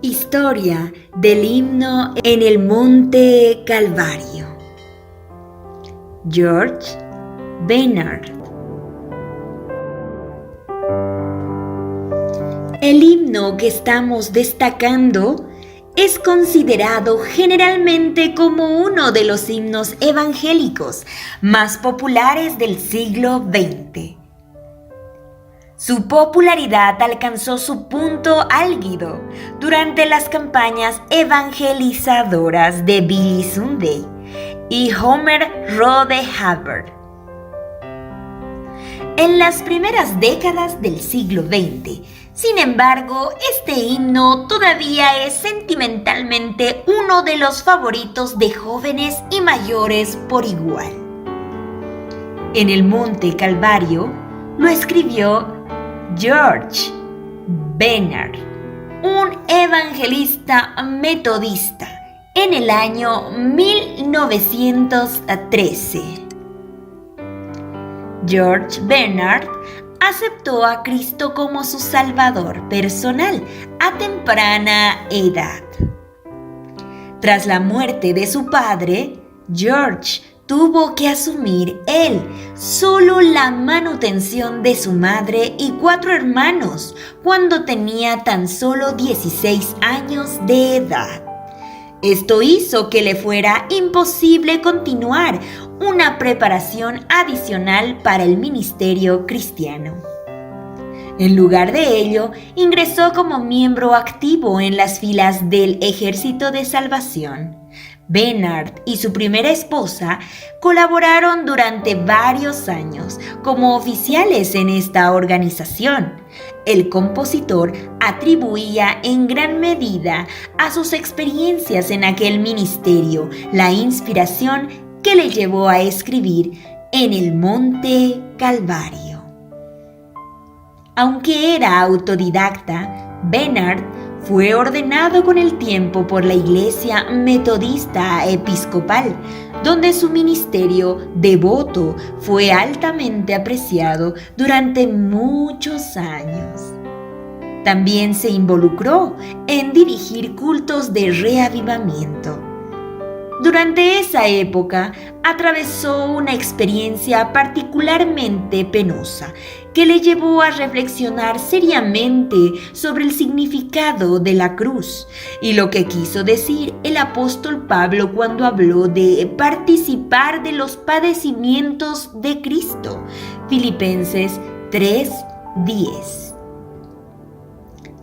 Historia del himno en el Monte Calvario. George Bernard. El himno que estamos destacando es considerado generalmente como uno de los himnos evangélicos más populares del siglo XX. Su popularidad alcanzó su punto álgido durante las campañas evangelizadoras de Billy Sunday y Homer Rodehaver. En las primeras décadas del siglo XX, sin embargo, este himno todavía es sentimentalmente uno de los favoritos de jóvenes y mayores por igual. En el Monte Calvario lo escribió George Bernard, un evangelista metodista, en el año 1913. George Bernard aceptó a Cristo como su Salvador personal a temprana edad. Tras la muerte de su padre, George tuvo que asumir él solo la manutención de su madre y 4 hermanos cuando tenía tan solo 16 años de edad. Esto hizo que le fuera imposible continuar una preparación adicional para el ministerio cristiano. En lugar de ello, ingresó como miembro activo en las filas del Ejército de Salvación. Bernard y su primera esposa colaboraron durante varios años como oficiales en esta organización. El compositor atribuía en gran medida a sus experiencias en aquel ministerio la inspiración que le llevó a escribir En el Monte Calvario. Aunque era autodidacta, Bernard fue ordenado con el tiempo por la Iglesia Metodista Episcopal, donde su ministerio devoto fue altamente apreciado durante muchos años. También se involucró en dirigir cultos de reavivamiento. Durante esa época atravesó una experiencia particularmente penosa que le llevó a reflexionar seriamente sobre el significado de la cruz y lo que quiso decir el apóstol Pablo cuando habló de participar de los padecimientos de Cristo. Filipenses 3:10.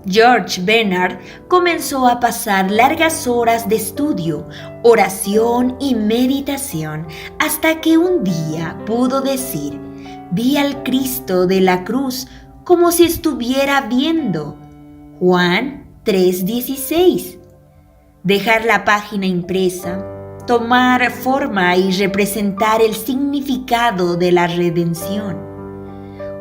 George Bernard comenzó a pasar largas horas de estudio, oración y meditación hasta que un día pudo decir: vi al Cristo de la cruz como si estuviera viendo. Juan 3:16. Dejar la página impresa, tomar forma y representar el significado de la redención.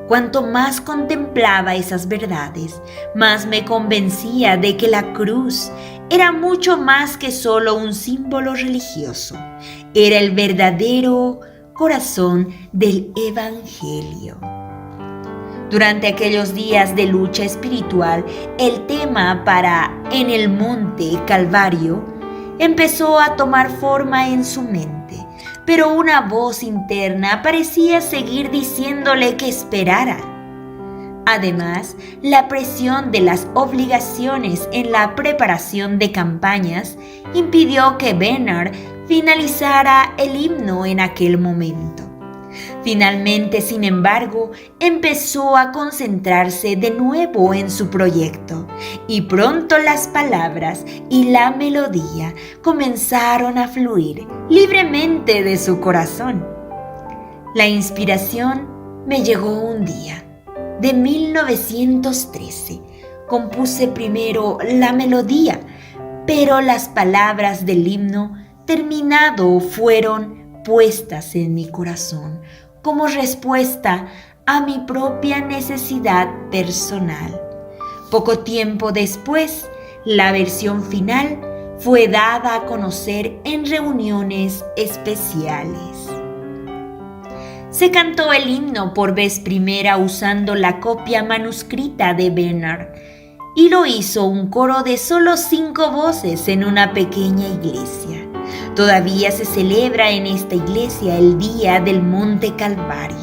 Cuanto más contemplaba esas verdades, más me convencía de que la cruz era mucho más que solo un símbolo religioso. Era el verdadero corazón del Evangelio. Durante aquellos días de lucha espiritual, el tema para En el Monte Calvario empezó a tomar forma en su mente. Pero una voz interna parecía seguir diciéndole que esperara. Además, la presión de las obligaciones en la preparación de campañas impidió que Bernard finalizara el himno en aquel momento. Finalmente, sin embargo, empezó a concentrarse de nuevo en su proyecto y pronto las palabras y la melodía comenzaron a fluir libremente de su corazón. La inspiración me llegó un día de 1913. Compuse primero la melodía, pero las palabras del himno terminado fueron puestas en mi corazón como respuesta a mi propia necesidad personal. Poco tiempo después, la versión final fue dada a conocer en reuniones especiales. Se cantó el himno por vez primera usando la copia manuscrita de Bernard y lo hizo un coro de solo 5 voces en una pequeña iglesia. Todavía se celebra en esta iglesia el día del Monte Calvario,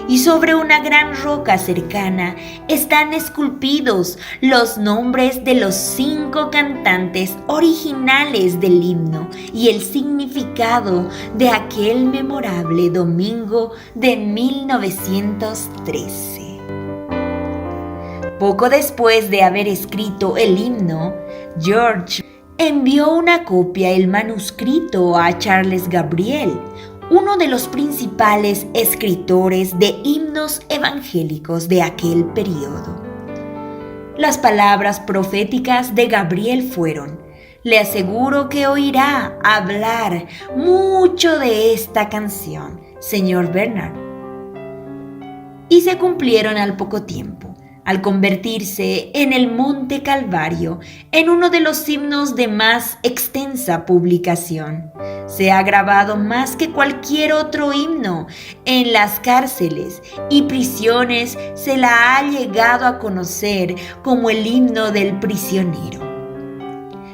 y sobre una gran roca cercana están esculpidos los nombres de los 5 cantantes originales del himno y el significado de aquel memorable domingo de 1913. Poco después de haber escrito el himno, George envió una copia del manuscrito a Charles Gabriel, uno de los principales escritores de himnos evangélicos de aquel periodo. Las palabras proféticas de Gabriel fueron: le aseguro que oirá hablar mucho de esta canción, señor Bernard. Y se cumplieron al poco tiempo, al convertirse en el Monte Calvario en uno de los himnos de más extensa publicación. Se ha grabado más que cualquier otro himno. En las cárceles y prisiones se la ha llegado a conocer como el himno del prisionero.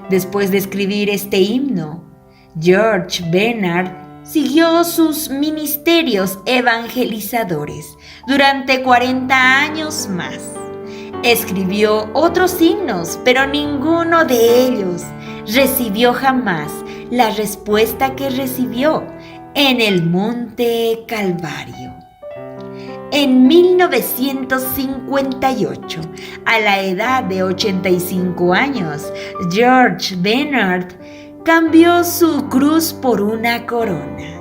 Después de escribir este himno, George Bernard siguió sus ministerios evangelizadores durante 40 años más. Escribió otros himnos, pero ninguno de ellos recibió jamás la respuesta que recibió en el Monte Calvario. En 1958, a la edad de 85 años, George Bernard cambió su cruz por una corona.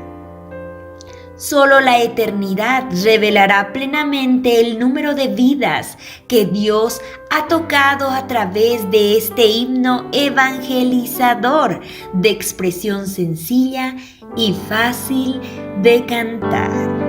Solo la eternidad revelará plenamente el número de vidas que Dios ha tocado a través de este himno evangelizador de expresión sencilla y fácil de cantar.